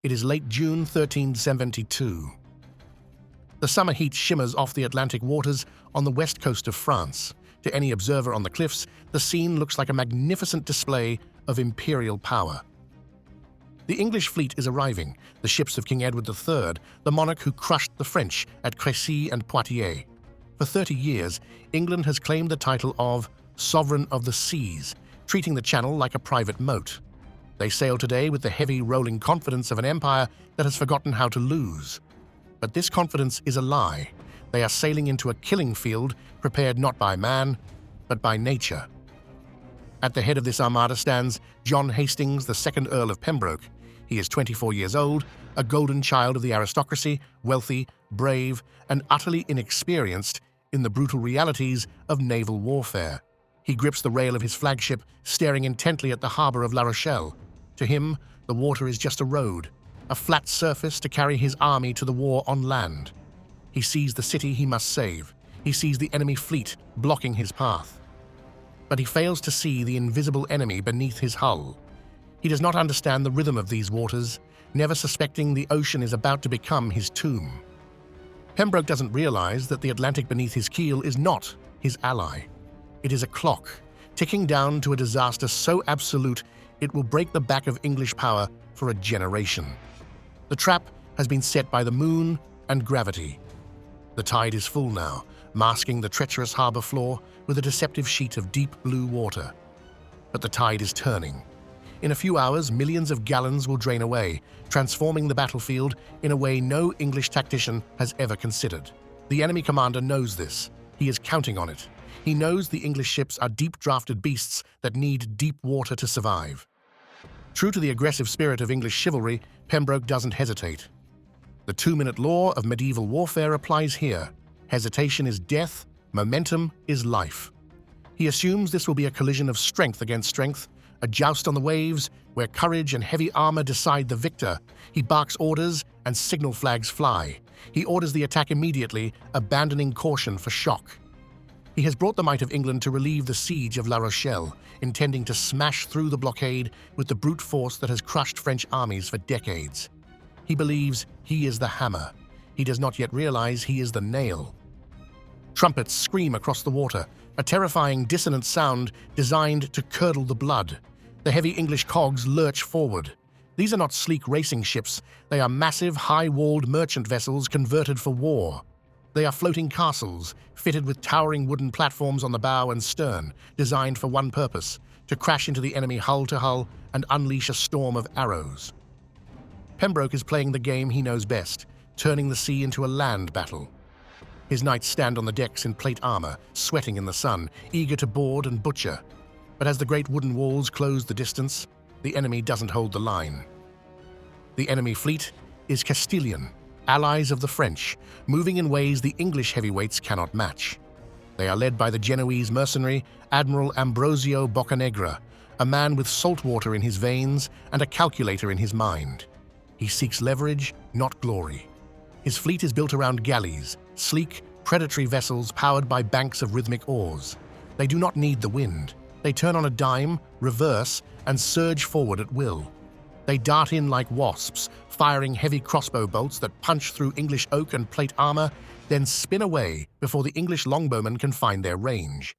It is late June 1372. The summer heat shimmers off the Atlantic waters on the west coast of France. To any observer on the cliffs, the scene looks like a magnificent display of imperial power. The English fleet is arriving, the ships of King Edward III, the monarch who crushed the French at Crécy and Poitiers. For 30 years, England has claimed the title of Sovereign of the Seas, treating the Channel like a private moat. They sail today with the heavy, rolling confidence of an empire that has forgotten how to lose. But this confidence is a lie. They are sailing into a killing field prepared not by man, but by nature. At the head of this armada stands John Hastings, the second Earl of Pembroke. He is 24 years old, a golden child of the aristocracy, wealthy, brave, and utterly inexperienced in the brutal realities of naval warfare. He grips the rail of his flagship, staring intently at the harbor of La Rochelle. To him, the water is just a road, a flat surface to carry his army to the war on land. He sees the city he must save. He sees the enemy fleet blocking his path. But he fails to see the invisible enemy beneath his hull. He does not understand the rhythm of these waters, never suspecting the ocean is about to become his tomb. Pembroke doesn't realize that the Atlantic beneath his keel is not his ally. It is a clock, ticking down to a disaster so absolute it will break the back of English power for a generation. The trap has been set by the moon and gravity. The tide is full now, masking the treacherous harbor floor with a deceptive sheet of deep blue water. But the tide is turning. In a few hours, millions of gallons will drain away, transforming the battlefield in a way no English tactician has ever considered. The enemy commander knows this. He is counting on it. He knows the English ships are deep-drafted beasts that need deep water to survive. True to the aggressive spirit of English chivalry, Pembroke doesn't hesitate. The 2-minute law of medieval warfare applies here. Hesitation is death, momentum is life. He assumes this will be a collision of strength against strength, a joust on the waves where courage and heavy armor decide the victor. He barks orders and signal flags fly. He orders the attack immediately, abandoning caution for shock. He has brought the might of England to relieve the siege of La Rochelle, intending to smash through the blockade with the brute force that has crushed French armies for decades. He believes he is the hammer. He does not yet realize he is the nail. Trumpets scream across the water, a terrifying dissonant sound designed to curdle the blood. The heavy English cogs lurch forward. These are not sleek racing ships. They are massive, high-walled merchant vessels converted for war. They are floating castles, fitted with towering wooden platforms on the bow and stern, designed for one purpose, to crash into the enemy hull to hull and unleash a storm of arrows. Pembroke is playing the game he knows best, turning the sea into a land battle. His knights stand on the decks in plate armor, sweating in the sun, eager to board and butcher. But as the great wooden walls close the distance, the enemy doesn't hold the line. The enemy fleet is Castilian, allies of the French, moving in ways the English heavyweights cannot match. They are led by the Genoese mercenary Admiral Ambrosio Boccanegra, a man with salt water in his veins and a calculator in his mind. He seeks leverage, not glory. His fleet is built around galleys, sleek, predatory vessels powered by banks of rhythmic oars. They do not need the wind. They turn on a dime, reverse, and surge forward at will. They dart in like wasps, firing heavy crossbow bolts that punch through English oak and plate armor, then spin away before the English longbowmen can find their range.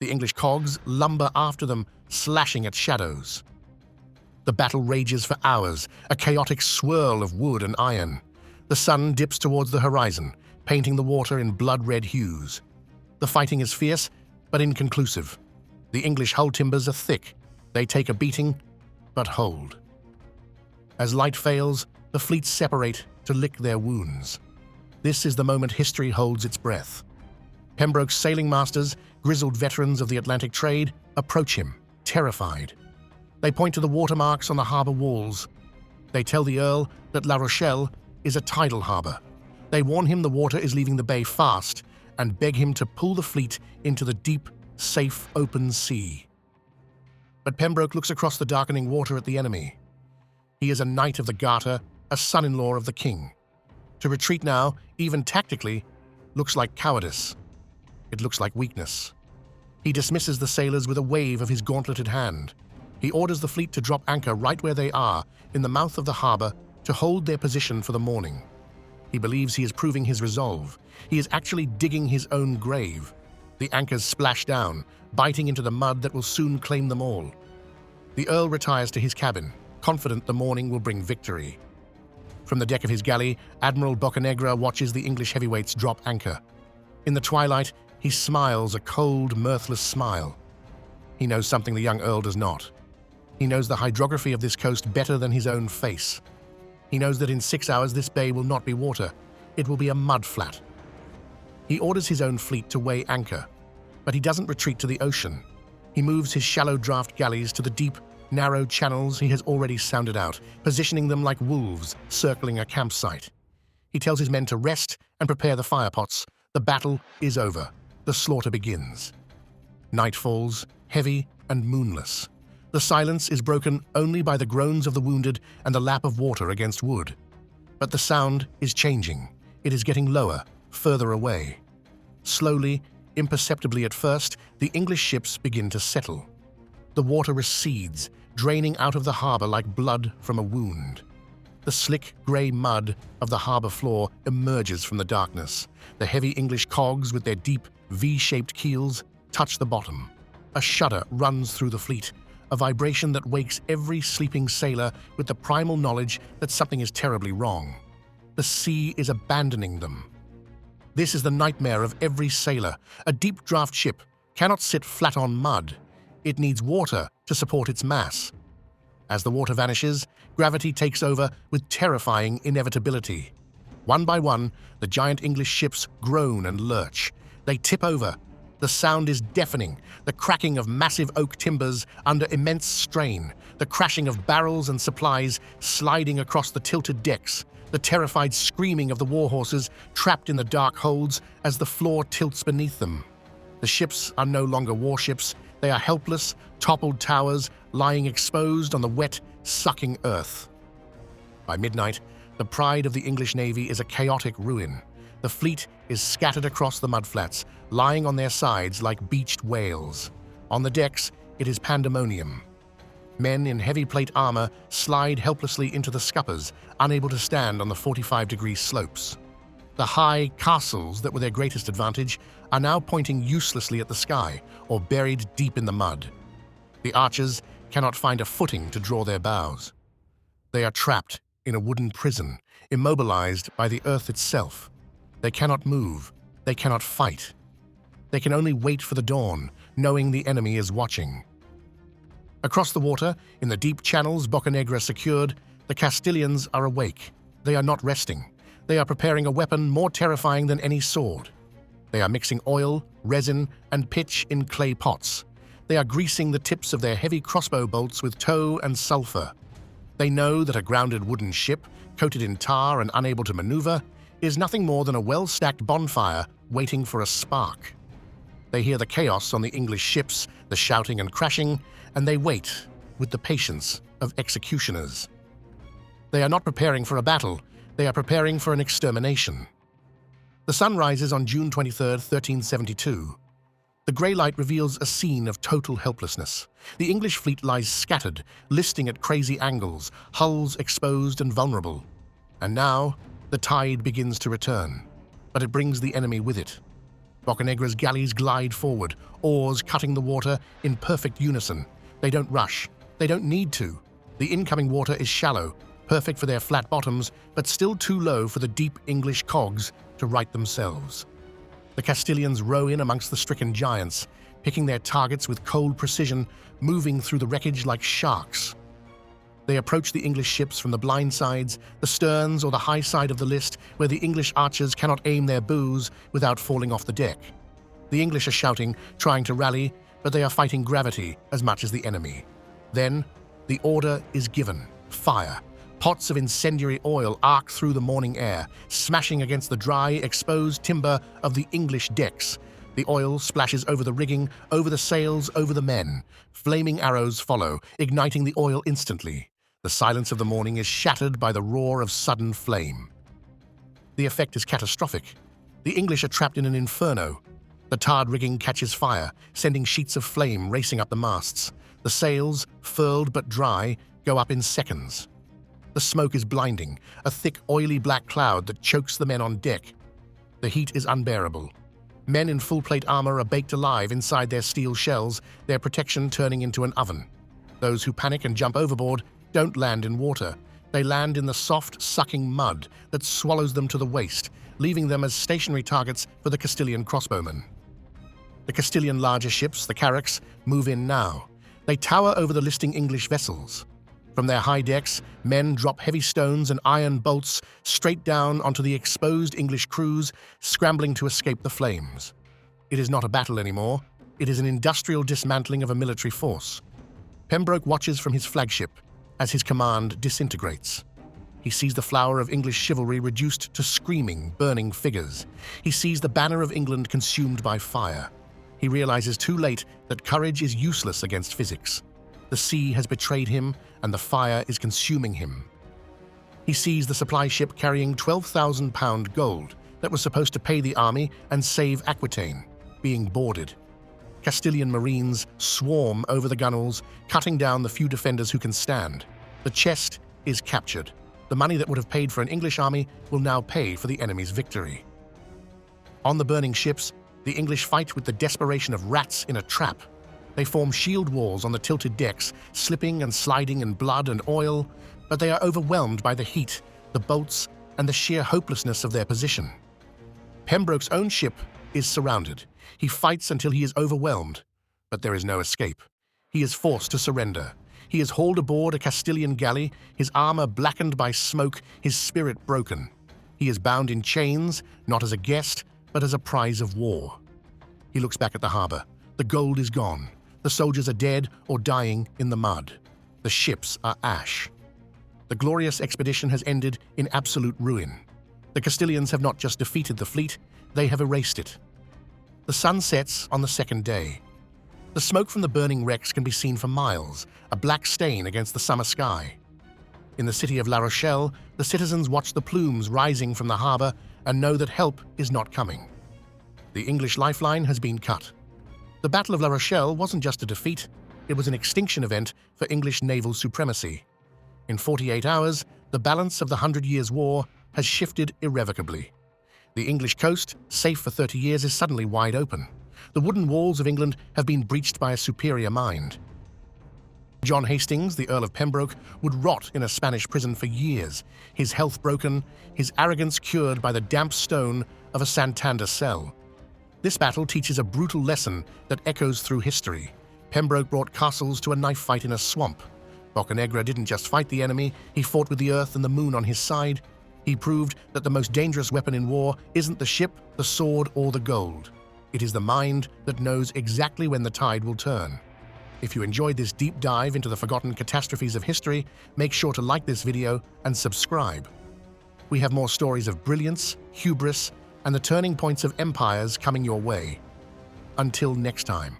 The English cogs lumber after them, slashing at shadows. The battle rages for hours, a chaotic swirl of wood and iron. The sun dips towards the horizon, painting the water in blood-red hues. The fighting is fierce, but inconclusive. The English hull timbers are thick. They take a beating, but hold. As light fails, the fleets separate to lick their wounds. This is the moment history holds its breath. Pembroke's sailing masters, grizzled veterans of the Atlantic trade, approach him, terrified. They point to the watermarks on the harbor walls. They tell the Earl that La Rochelle is a tidal harbor. They warn him the water is leaving the bay fast and beg him to pull the fleet into the deep, safe, open sea. But Pembroke looks across the darkening water at the enemy. He is a knight of the Garter, a son-in-law of the king. To retreat now, even tactically, looks like cowardice. It looks like weakness. He dismisses the sailors with a wave of his gauntleted hand. He orders the fleet to drop anchor right where they are, in the mouth of the harbor, to hold their position for the morning. He believes he is proving his resolve. He is actually digging his own grave. The anchors splash down, biting into the mud that will soon claim them all. The Earl retires to his cabin, confident the morning will bring victory. From the deck of his galley, Admiral Boccanegra watches the English heavyweights drop anchor. In the twilight, he smiles a cold, mirthless smile. He knows something the young Earl does not. He knows the hydrography of this coast better than his own face. He knows that in 6 hours this bay will not be water. It will be a mud flat. He orders his own fleet to weigh anchor, but he doesn't retreat to the ocean. He moves his shallow draft galleys to the deep, narrow channels he has already sounded out, positioning them like wolves circling a campsite. He tells his men to rest and prepare the firepots. The battle is over. The slaughter begins. Night falls, heavy and moonless. The silence is broken only by the groans of the wounded and the lap of water against wood. But the sound is changing. It is getting lower, further away. Slowly, imperceptibly at first, the English ships begin to settle. The water recedes, draining out of the harbor like blood from a wound. The slick, grey mud of the harbor floor emerges from the darkness. The heavy English cogs with their deep, V-shaped keels touch the bottom. A shudder runs through the fleet, a vibration that wakes every sleeping sailor with the primal knowledge that something is terribly wrong. The sea is abandoning them. This is the nightmare of every sailor. A deep draft ship cannot sit flat on mud. It needs water to support its mass. As the water vanishes, gravity takes over with terrifying inevitability. One by one, the giant English ships groan and lurch. They tip over. The sound is deafening, the cracking of massive oak timbers under immense strain, the crashing of barrels and supplies sliding across the tilted decks, the terrified screaming of the warhorses trapped in the dark holds as the floor tilts beneath them. The ships are no longer warships. They are helpless, toppled towers lying exposed on the wet, sucking earth. By midnight, the pride of the English Navy is a chaotic ruin. The fleet is scattered across the mudflats, lying on their sides like beached whales. On the decks, it is pandemonium. Men in heavy plate armor slide helplessly into the scuppers, unable to stand on the 45-degree slopes. The high castles that were their greatest advantage are now pointing uselessly at the sky or buried deep in the mud. The archers cannot find a footing to draw their bows. They are trapped in a wooden prison, immobilized by the earth itself. They cannot move. They cannot fight. They can only wait for the dawn, knowing the enemy is watching. Across the water, in the deep channels Boccanegra secured, the Castilians are awake. They are not resting. They are preparing a weapon more terrifying than any sword. They are mixing oil, resin, and pitch in clay pots. They are greasing the tips of their heavy crossbow bolts with tow and sulfur. They know that a grounded wooden ship, coated in tar and unable to maneuver, is nothing more than a well-stacked bonfire waiting for a spark. They hear the chaos on the English ships, the shouting and crashing, and they wait with the patience of executioners. They are not preparing for a battle. They are preparing for an extermination. The sun rises on June 23, 1372. The grey light reveals a scene of total helplessness. The English fleet lies scattered, listing at crazy angles, hulls exposed and vulnerable. And now, the tide begins to return, but it brings the enemy with it. Boccanegra's galleys glide forward, oars cutting the water in perfect unison. They don't rush. They don't need to. The incoming water is shallow, perfect for their flat bottoms, but still too low for the deep English cogs to right themselves. The Castilians row in amongst the stricken giants, picking their targets with cold precision, moving through the wreckage like sharks. They approach the English ships from the blind sides, the sterns, or the high side of the list, where the English archers cannot aim their bows without falling off the deck. The English are shouting, trying to rally, but they are fighting gravity as much as the enemy. Then, the order is given. Fire. Pots of incendiary oil arc through the morning air, smashing against the dry, exposed timber of the English decks. The oil splashes over the rigging, over the sails, over the men. Flaming arrows follow, igniting the oil instantly. The silence of the morning is shattered by the roar of sudden flame. The effect is catastrophic. The English are trapped in an inferno. The tarred rigging catches fire, sending sheets of flame racing up the masts. The sails, furled but dry, go up in seconds. The smoke is blinding, a thick, oily black cloud that chokes the men on deck. The heat is unbearable. Men in full-plate armor are baked alive inside their steel shells, their protection turning into an oven. Those who panic and jump overboard don't land in water. They land in the soft, sucking mud that swallows them to the waist, leaving them as stationary targets for the Castilian crossbowmen. The Castilian larger ships, the carracks, move in now. They tower over the listing English vessels. From their high decks, men drop heavy stones and iron bolts straight down onto the exposed English crews, scrambling to escape the flames. It is not a battle anymore. It is an industrial dismantling of a military force. Pembroke watches from his flagship as his command disintegrates. He sees the flower of English chivalry reduced to screaming, burning figures. He sees the banner of England consumed by fire. He realizes too late that courage is useless against physics. The sea has betrayed him, and the fire is consuming him. He sees the supply ship carrying £12,000 gold that was supposed to pay the army and save Aquitaine, being boarded. Castilian marines swarm over the gunwales, cutting down the few defenders who can stand. The chest is captured. The money that would have paid for an English army will now pay for the enemy's victory. On the burning ships, the English fight with the desperation of rats in a trap. They form shield walls on the tilted decks, slipping and sliding in blood and oil, but they are overwhelmed by the heat, the bolts, and the sheer hopelessness of their position. Pembroke's own ship is surrounded. He fights until he is overwhelmed, but there is no escape. He is forced to surrender. He is hauled aboard a Castilian galley, his armor blackened by smoke, his spirit broken. He is bound in chains, not as a guest, but as a prize of war. He looks back at the harbor. The gold is gone. The soldiers are dead or dying in the mud. The ships are ash. The glorious expedition has ended in absolute ruin. The Castilians have not just defeated the fleet, they have erased it. The sun sets on the second day. The smoke from the burning wrecks can be seen for miles, a black stain against the summer sky. In the city of La Rochelle, the citizens watch the plumes rising from the harbor and know that help is not coming. The English lifeline has been cut. The Battle of La Rochelle wasn't just a defeat, it was an extinction event for English naval supremacy. In 48 hours, the balance of the 100 Years' War has shifted irrevocably. The English coast, safe for 30 years, is suddenly wide open. The wooden walls of England have been breached by a superior mind. John Hastings, the Earl of Pembroke, would rot in a Spanish prison for years, his health broken, his arrogance cured by the damp stone of a Santander cell. This battle teaches a brutal lesson that echoes through history. Pembroke brought castles to a knife fight in a swamp. Boccanegra didn't just fight the enemy, he fought with the earth and the moon on his side. He proved that the most dangerous weapon in war isn't the ship, the sword, or the gold. It is the mind that knows exactly when the tide will turn. If you enjoyed this deep dive into the forgotten catastrophes of history, make sure to like this video and subscribe. We have more stories of brilliance, hubris, and the turning points of empires coming your way. Until next time.